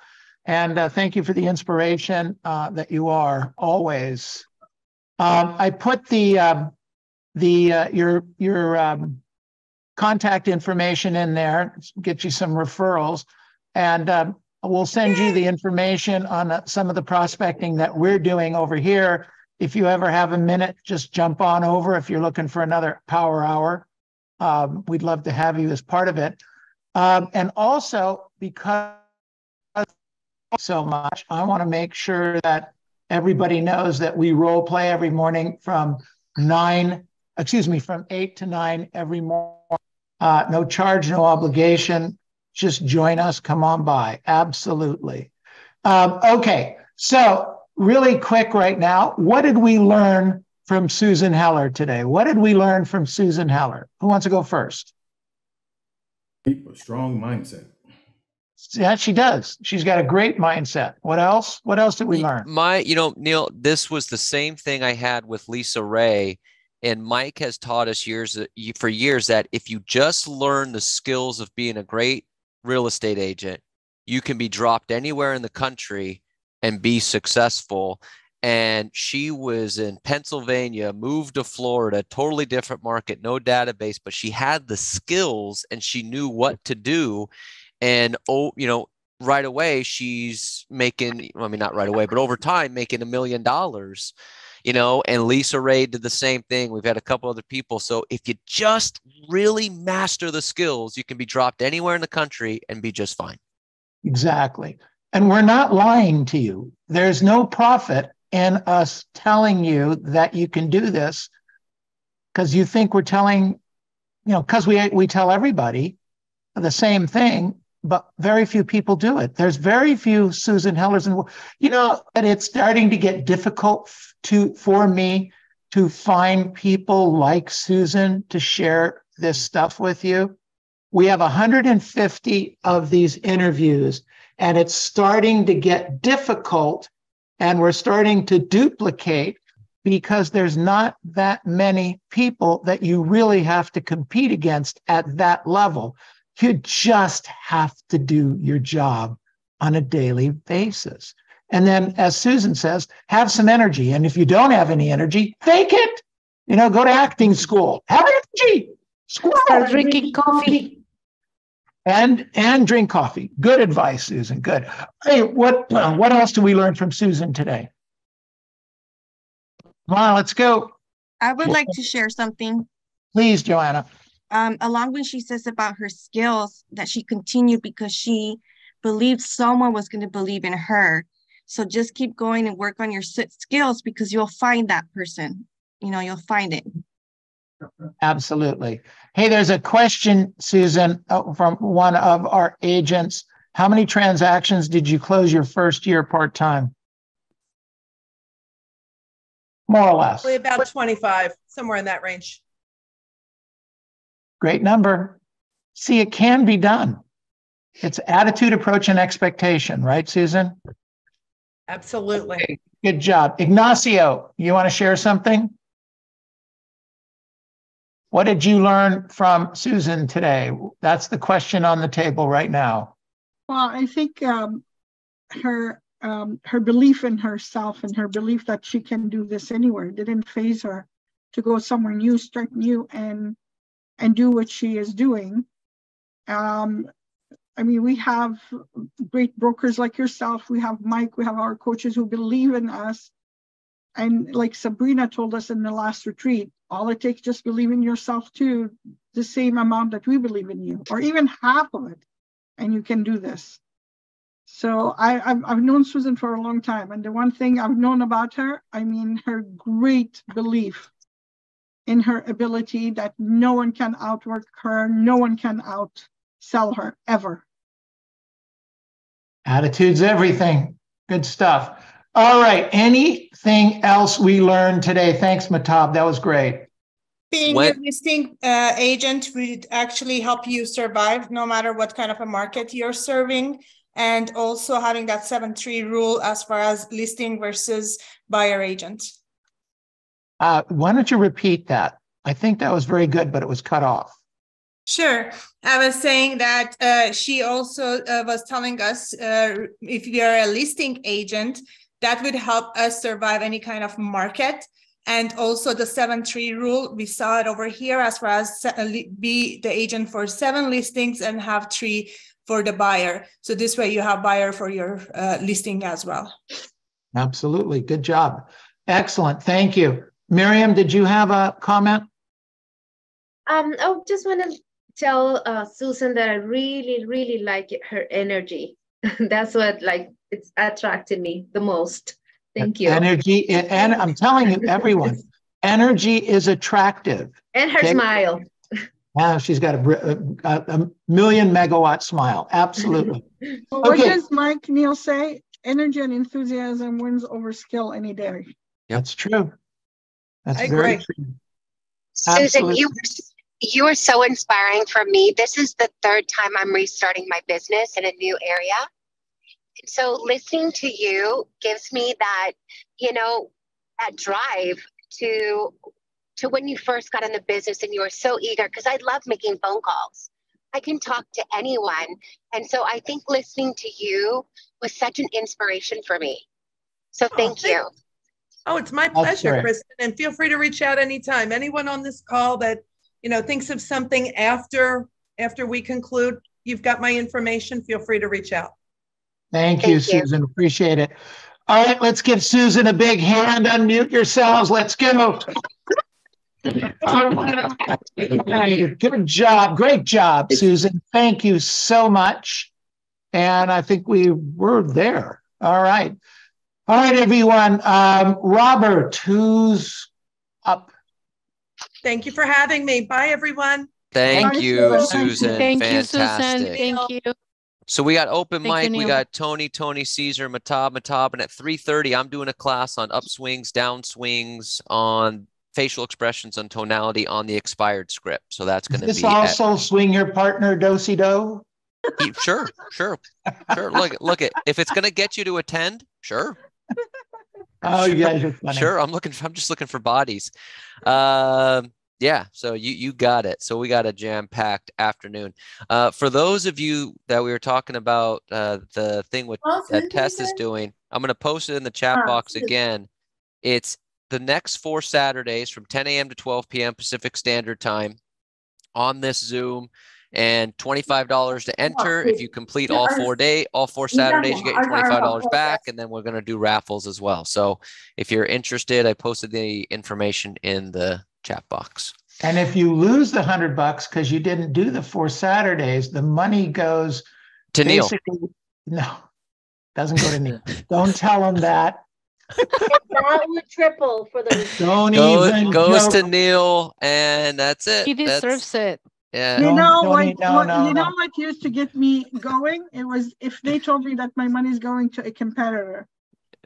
And thank you for the inspiration that you are always. I put your contact information in there, get you some referrals, and we'll send you the information on some of the prospecting that we're doing over here. If you ever have a minute, just jump on over if you're looking for another power hour. We'd love to have you as part of it. And also, because so much, I want to make sure that everybody knows that we role play every morning from 8 to 9 every morning. No charge, no obligation. Just join us. Come on by. Absolutely. Okay. So really quick right now, what did we learn from Susan Heller today? What did we learn from Susan Heller? Who wants to go first? Keep a strong mindset. Yeah, she does. She's got a great mindset. What else? What else did we learn? Neil, this was the same thing I had with Lisa Ray, and Mike has taught us for years that if you just learn the skills of being a great real estate agent, you can be dropped anywhere in the country and be successful. And she was in Pennsylvania, moved to Florida, totally different market, no database, but she had the skills and she knew what to do. And, right away, she's making, not right away, but over time, making $1 million, and Lisa Ray did the same thing. We've had a couple other people. So if you just really master the skills, you can be dropped anywhere in the country and be just fine. Exactly. And we're not lying to you. There's no profit in us telling you that you can do this because you think we're telling, because we tell everybody the same thing, but very few people do it. There's very few Susan Hellers, and it's starting to get difficult for me to find people like Susan to share this stuff with you. We have 150 of these interviews, and it's starting to get difficult, and we're starting to duplicate because there's not that many people that you really have to compete against at that level. You just have to do your job on a daily basis. And then, as Susan says, have some energy. And if you don't have any energy, fake it. Go to acting school. Have energy. Start drinking coffee. And drink coffee. Good advice, Susan. Good. Hey, what else do we learn from Susan today? Come on, let's go. I would like to share something. Please, Joanna. Along when she says about her skills, that she continued because she believed someone was going to believe in her. So just keep going and work on your skills, because you'll find that person. You'll find it. Absolutely. Hey, there's a question, Susan, from one of our agents. How many transactions did you close your first year part-time? More or less. Probably about 25, somewhere in that range. Great number. See, it can be done. It's attitude, approach, and expectation, right, Susan? Absolutely. Okay, good job. Ignacio, you want to share something? What did you learn from Susan today? That's the question on the table right now. Well, I think her belief in herself and her belief that she can do this anywhere didn't faze her to go somewhere new, start new, and do what she is doing. We have great brokers like yourself. We have Mike. We have our coaches who believe in us. And like Sabrina told us in the last retreat, all it takes just believe in yourself too, the same amount that we believe in you, or even half of it, and you can do this. So I've known Susan for a long time, and the one thing I've known about her, her great belief in her ability that no one can outwork her, no one can outsell her ever. Attitude's everything. Good stuff. All right. Anything else we learned today? Thanks, Matab. That was great. Being a listing agent would actually help you survive no matter what kind of a market you're serving. And also having that 7-3 rule as far as listing versus buyer agent. Why don't you repeat that? I think that was very good, but it was cut off. Sure. I was saying that she also was telling us if you're a listing agent, that would help us survive any kind of market. And also the 7-3 rule, we saw it over here as far as be the agent for 7 listings and have 3 for the buyer. So this way you have buyer for your listing as well. Absolutely. Good job. Excellent. Thank you. Miriam, did you have a comment? I just want to tell Susan that I really, really like her energy. That's what it's attracted me the most. Thank you. Energy, and I'm telling you, everyone, energy is attractive. And her smile. Yeah, she's got a million megawatt smile. Absolutely. Well, what does Mike Neal say? Energy and enthusiasm wins over skill any day. That's true. That's very true. Susan, Absolutely. you are so inspiring for me. This is the 3rd time I'm restarting my business in a new area. So listening to you gives me that, that drive to when you first got in the business and you were so eager, because I love making phone calls. I can talk to anyone. And so I think listening to you was such an inspiration for me. So thank you. Oh, it's my pleasure, Kristen. And feel free to reach out anytime. Anyone on this call that, thinks of something after we conclude, you've got my information. Feel free to reach out. Thank you, Susan. Appreciate it. All right, let's give Susan a big hand. Unmute yourselves. Let's go. Good job. Great job, Susan. Thank you so much. And I think we were there. All right. All right, everyone. Robert, who's up? Thank you for having me. Bye, everyone. Thank you, Susan. Thank you, Fantastic. Susan. Thank you. So we got open Thank mic, you, we Neil. got Tony, Caesar, Matab, and at 3:30, I'm doing a class on upswings, downswings, on facial expressions and tonality on the expired script. So that's going to be Does this also swing your partner do-si-do? Sure. Look it. If it's gonna get you to attend, sure. Oh, you guys are funny. Sure. I'm just looking for bodies. Yeah. So you got it. So we got a jam-packed afternoon. For those of you that we were talking about, the thing that Tess is doing, I'm gonna post it in the chat box again. It's the next 4 Saturdays from 10 a.m. to 12 p.m. Pacific Standard Time on this Zoom. And $25 to enter. If you complete all 4 Saturdays, you get your $25 back, and then we're going to do raffles as well. So if you're interested, I posted the information in the chat box. And if you lose the $100 because you didn't do the 4 Saturdays, the money goes to Neil. No, doesn't go to Neil. Don't tell him that. That would triple for the. Goes to Neil, and that's it. He deserves it. Yeah. You know what used to get me going? It was if they told me that my money is going to a competitor,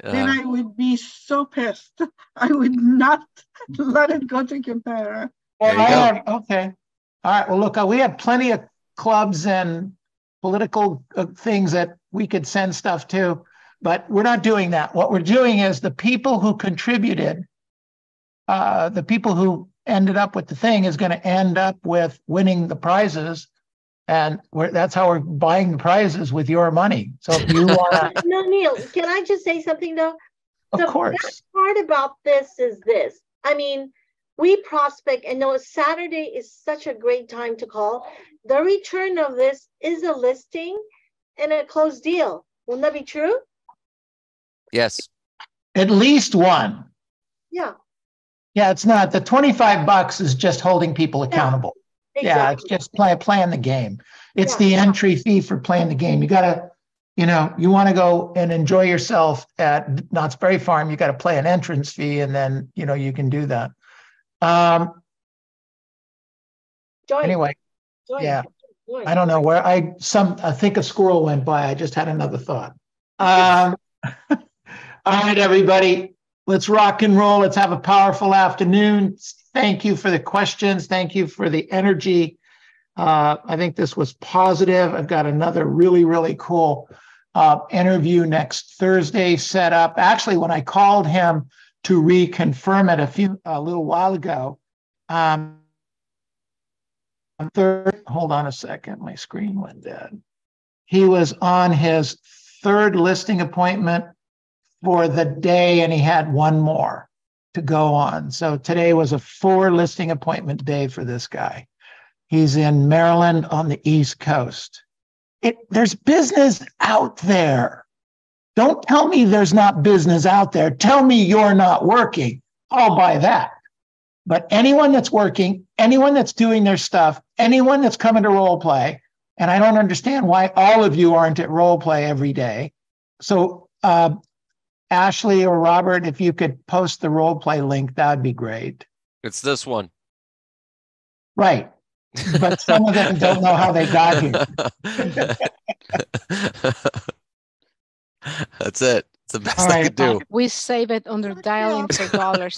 then I would be so pissed. I would not let it go to a competitor. Well, okay. All right. Well, look, we have plenty of clubs and political things that we could send stuff to, but we're not doing that. What we're doing is the people who contributed, the people who ended up with the thing is going to end up with winning the prizes, and that's how we're buying the prizes with your money. So if you want to, no, Neil, can I just say something though? Of course. The best part about this is this. I mean, we prospect and know Saturday is such a great time to call. The return of this is a listing and a closed deal. Wouldn't that be true? Yes. At least one. Yeah. Yeah, it's not. The $25 is just holding people accountable. Yeah, it's just playing the game. It's the entry fee for playing the game. You got to, you want to go and enjoy yourself at Knott's Berry Farm, you got to play an entrance fee, and then, you can do that. Anyway, yeah. I don't know where I think a squirrel went by. I just had another thought. All right, everybody. Let's rock and roll. Let's have a powerful afternoon. Thank you for the questions. Thank you for the energy. I think this was positive. I've got another really, really cool interview next Thursday set up. Actually, when I called him to reconfirm it a little while ago, hold on a second. My screen went dead. He was on his 3rd listing appointment for the day, and he had one more to go on. So today was a 4 listing appointment day for this guy. He's in Maryland on the East Coast. There's business out there. Don't tell me there's not business out there. Tell me you're not working. I'll buy that. But anyone that's working, anyone that's doing their stuff, anyone that's coming to role play, and I don't understand why all of you aren't at role play every day. So, Ashley or Robert, if you could post the role play link, that'd be great. It's this one. Right. But some of them don't know how they got here. That's it. It's the best I could do. We save it under dialing for dollars.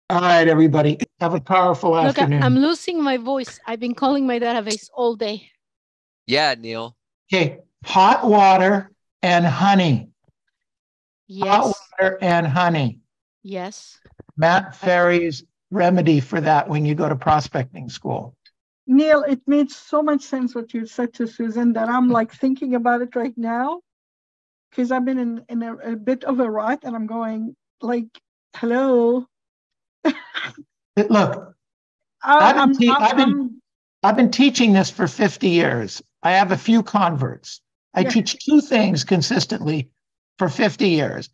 All right, everybody. Have a powerful afternoon. I'm losing my voice. I've been calling my database all day. Yeah, Neil. Okay. Hot water and honey. Yes. Hot water and honey. Yes. Matt Ferry's remedy for that when you go to prospecting school. Neil, it made so much sense what you said to Susan that I'm like thinking about it right now, because I've been in a bit of a rut, and I'm going like, hello. Look, I've been teaching this for 50 years. I have a few converts. I teach 2 things consistently for 50 years.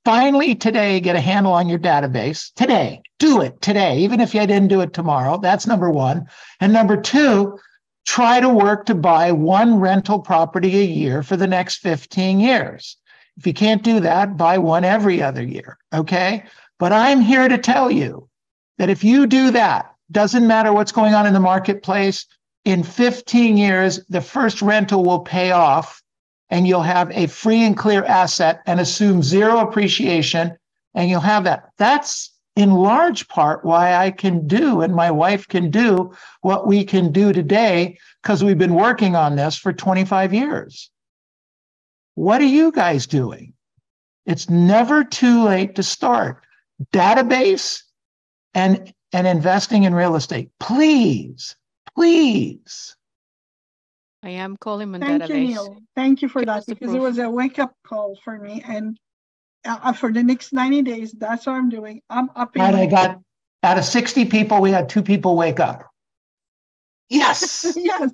Finally, today, get a handle on your database. Today, do it today, even if you didn't do it tomorrow. That's number 1. And number 2, try to work to buy 1 rental property a year for the next 15 years. If you can't do that, buy 1 every other year, okay? But I'm here to tell you that if you do that, doesn't matter what's going on in the marketplace, in 15 years, the first rental will pay off, and you'll have a free and clear asset and assume 0 appreciation, and you'll have that. That's in large part why I can do and my wife can do what we can do today, because we've been working on this for 25 years. What are you guys doing? It's never too late to start. Database and investing in real estate. Please, please. I am calling my Thank database. you, Neil. Thank you for that, because it was a wake-up call for me. And for the next 90 days, that's what I'm doing. I'm upping. Right, I got, out of 60 people, we had 2 people wake up. Yes. Yes.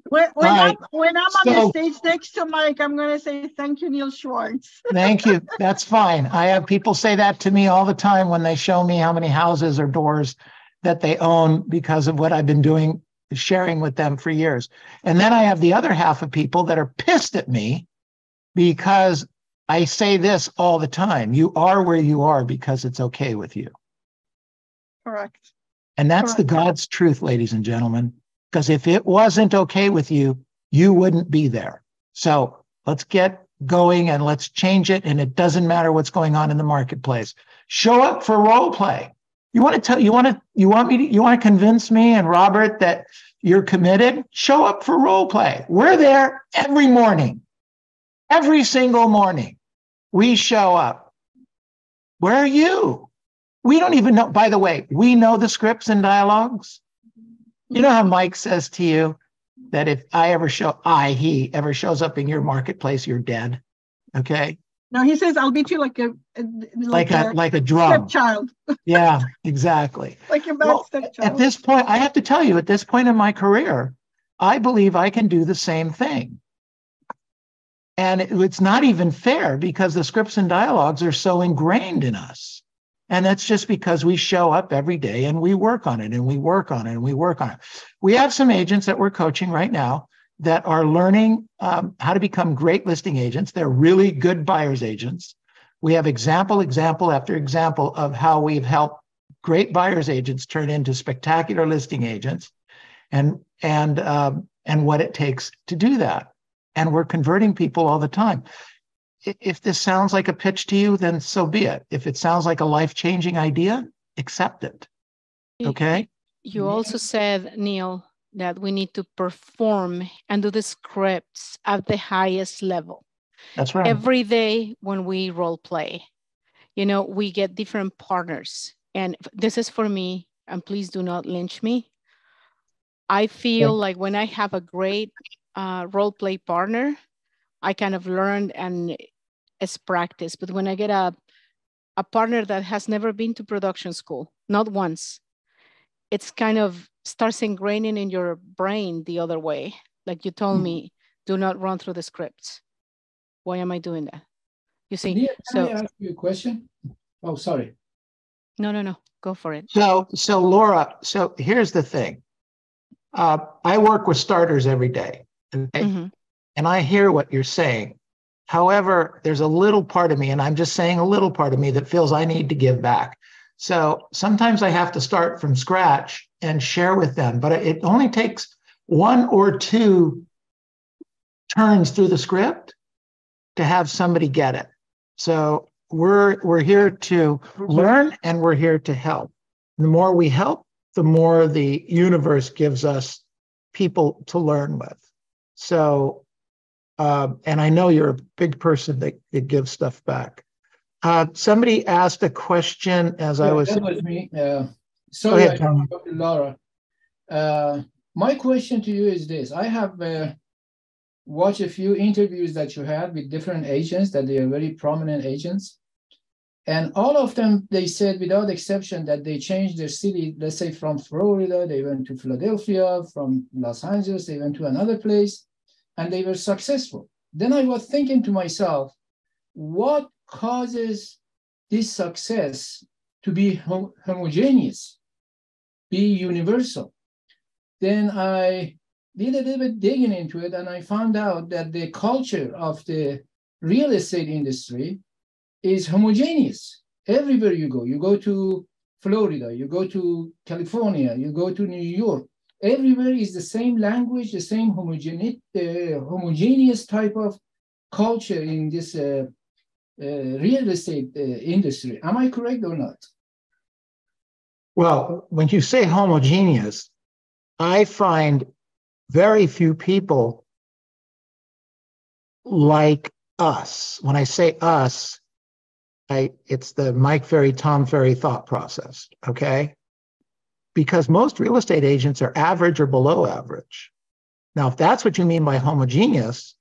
When right. I'm on the stage next to Mike, I'm going to say, thank you, Neil Schwartz. Thank you. That's fine. I have people say that to me all the time when they show me how many houses or doors that they own because of what I've been doing, sharing with them for years. And then I have the other half of people that are pissed at me because I say this all the time. You are where you are because it's okay with you. Correct. And that's the God's truth, ladies and gentlemen. Because if it wasn't okay with you, you wouldn't be there. So let's get going and let's change it. And it doesn't matter what's going on in the marketplace. Show up for role play. You want to convince me and Robert that you're committed? Show up for role play. We're there every morning. Every single morning. We show up. Where are you? We don't even know. By the way, we know the scripts and dialogues. You know how Mike says to you that if he ever shows up in your marketplace, you're dead. Okay. No, he says, I'll beat you like a drum. Stepchild. Yeah, exactly. Like a bad stepchild. At this point, I have to tell you, at this point in my career, I believe I can do the same thing. And it's not even fair because the scripts and dialogues are so ingrained in us. And that's just because we show up every day and we work on it and we work on it and we work on it. We have some agents that we're coaching right now that are learning how to become great listing agents. They're really good buyer's agents. We have example after example of how we've helped great buyer's agents turn into spectacular listing agents and what it takes to do that. And we're converting people all the time. If this sounds like a pitch to you, then so be it. If it sounds like a life-changing idea, accept it. Okay? You also said, Neil, that we need to perform and do the scripts at the highest level. That's right. Every day when we role play, we get different partners. And this is for me, and please do not lynch me. I feel like when I have a great role play partner, I kind of learned and it's practice. But when I get a partner that has never been to production school, not once, it's kind of starts ingraining in your brain the other way. Like you told me, do not run through the scripts. Why am I doing that? You see, Can I ask you a question? Oh, sorry. No, go for it. So Laura, so here's the thing. I work with starters every day, okay? Mm-hmm. And I hear what you're saying. However, there's a little part of me, and I'm just saying a little part of me that feels I need to give back. So sometimes I have to start from scratch and share with them, but it only takes 1 or 2 turns through the script to have somebody get it. So we're here to learn and we're here to help. The more we help, the more the universe gives us people to learn with. So, and I know you're a big person that gives stuff back. Somebody asked a question as I was. That was me. Sorry, I interrupted Laura. My question to you is this. I have watched a few interviews that you had with different agents, that they are very prominent agents. And all of them, they said without exception that they changed their city. Let's say from Florida, they went to Philadelphia, from Los Angeles, they went to another place, and they were successful. Then I was thinking to myself, what causes this success to be homogeneous, be universal? Then I did a little bit digging into it, and I found out that the culture of the real estate industry is homogeneous. Everywhere you go to Florida, you go to California, you go to New York, everywhere is the same language, the same homogeneous type of culture in this real estate industry. Am I correct or not? Well, when you say homogeneous, I find very few people like us. When I say us, it's the Mike Ferry, Tom Ferry thought process, okay? Because most real estate agents are average or below average. Now, if that's what you mean by homogeneous,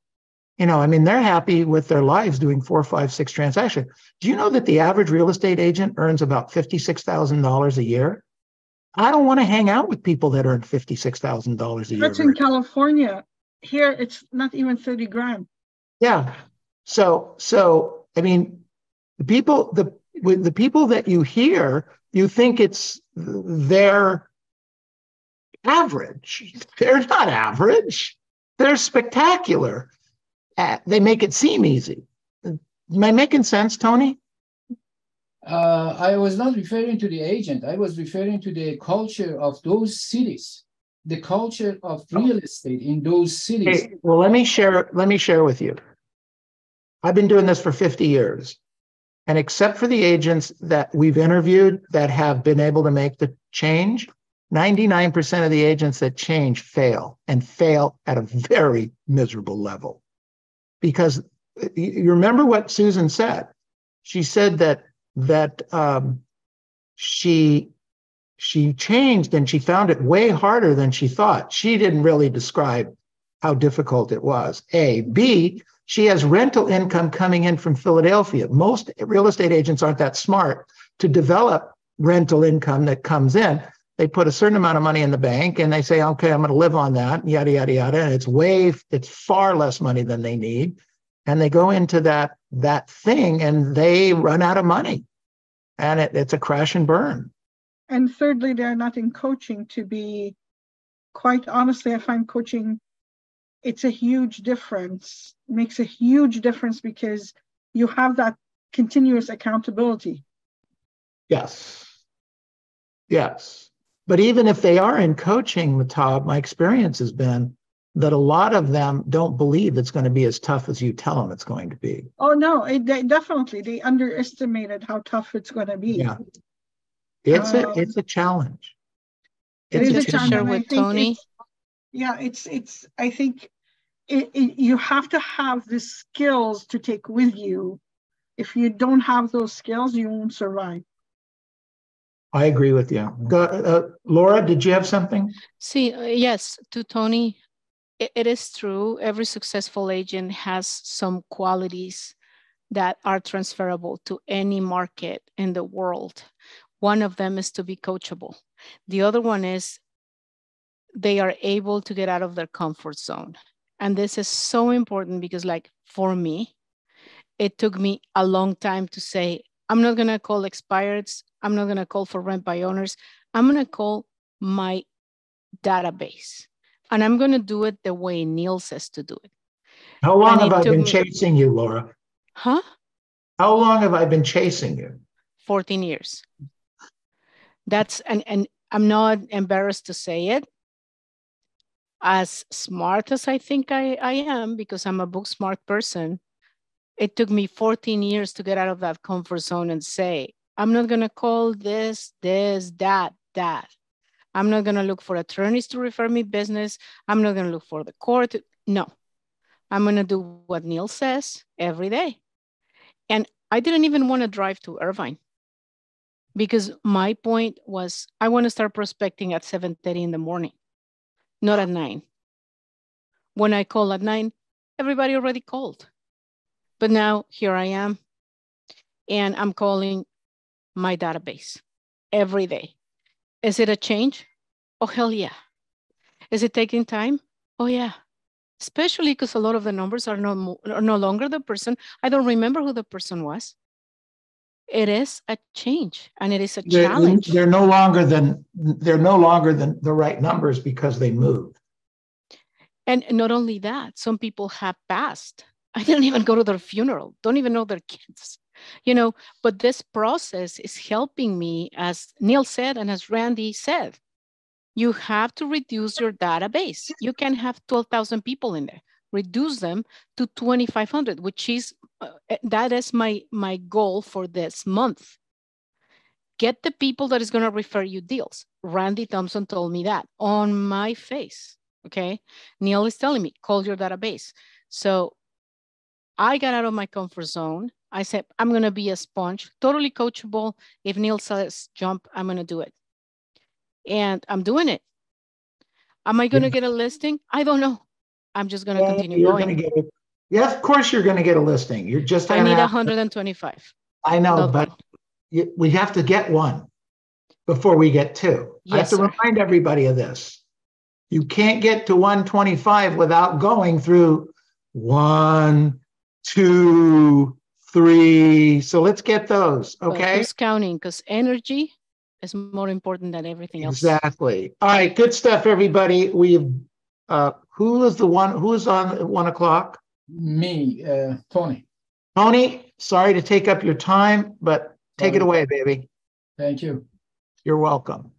I mean, they're happy with their lives doing 4, 5, 6 transactions. Do you know that the average real estate agent earns about $56,000 a year? I don't want to hang out with people that earn $56,000 a year. That's in California. Here, it's not even 30 grand. Yeah. So I mean, the people that you hear, you think it's their average. They're not average. They're spectacular. They make it seem easy. Am I making sense, Tony? I was not referring to the agent. I was referring to the culture of those cities, the culture of real estate in those cities. Hey, well, let me share with you. I've been doing this for 50 years. And except for the agents that we've interviewed that have been able to make the change, 99% of the agents that change fail, and fail at a very miserable level. Because you remember what Susan said. She said that she changed and she found it way harder than she thought. She didn't really describe how difficult it was. A. B, she has rental income coming in from Philadelphia. Most real estate agents aren't that smart to develop rental income that comes in. They put a certain amount of money in the bank and they say, okay, I'm going to live on that, yada, yada, yada. And it's far less money than they need. And they go into that thing and they run out of money. And it's a crash and burn. And thirdly, they're not in coaching to be, quite honestly, I find coaching, it's a huge difference, makes a huge difference because you have that continuous accountability. Yes. But even if they are in coaching, Matab, my experience has been that a lot of them don't believe it's going to be as tough as you tell them it's going to be. Oh, no, they underestimated how tough it's going to be. Yeah. It's a challenge. It's just to share with Tony. I think you have to have the skills to take with you. If you don't have those skills, you won't survive. I agree with you. Laura, did you have something? Yes, to Tony, it is true. Every successful agent has some qualities that are transferable to any market in the world. One of them is to be coachable. The other one is they are able to get out of their comfort zone. And this is so important because, like, for me, it took me a long time to say, I'm not going to call expireds. I'm not going to call for rent by owners. I'm going to call my database. And I'm going to do it the way Neil says to do it. How long have I been chasing you, Laura? Huh? How long have I been chasing you? 14 years. And I'm not embarrassed to say it. As smart as I think I am, because I'm a book smart person, it took me 14 years to get out of that comfort zone and say, I'm not going to call this, that. I'm not going to look for attorneys to refer me business. I'm not going to look for the court. No, I'm going to do what Neil says every day. And I didn't even want to drive to Irvine because my point was I want to start prospecting at 7:30 in the morning, not at 9. When I call at 9, everybody already called. But now here I am, and I'm calling my database every day. Is it a change? Oh, hell yeah. Is it taking time? Oh, yeah. Especially because a lot of the numbers are no longer the person. I don't remember who the person was. It is a change, and it is a challenge. They're no longer than the right numbers because they moved. And not only that, some people have passed. I didn't even go to their funeral, don't even know their kids, but this process is helping me, as Neil said, and as Randy said, you have to reduce your database. You can have 12,000 people in there, reduce them to 2,500, which is that is my goal for this month. Get the people that is going to refer you deals. Randy Thompson told me that on my face. Okay. Neil is telling me, call your database. So I got out of my comfort zone. I said, I'm going to be a sponge, totally coachable. If Neil says jump, I'm going to do it. And I'm doing it. Am I going to get a listing? I don't know. I'm just going to continue you're going. Gonna get it. Yeah, of course you're going to get a listing. You're just. I need 125. I know, Not but one. We have to get one before we get two. Yes, I have to sir. remind everybody of this. You can't get to 125 without going through 1, 2, 3. So let's get those. But Okay. who's counting? Because energy is more important than everything else. Exactly. All right. Good stuff, everybody. We've who is on at 1 o'clock? Me, Tony. Tony, sorry to take up your time, but take it away, baby. Thank you. You're welcome.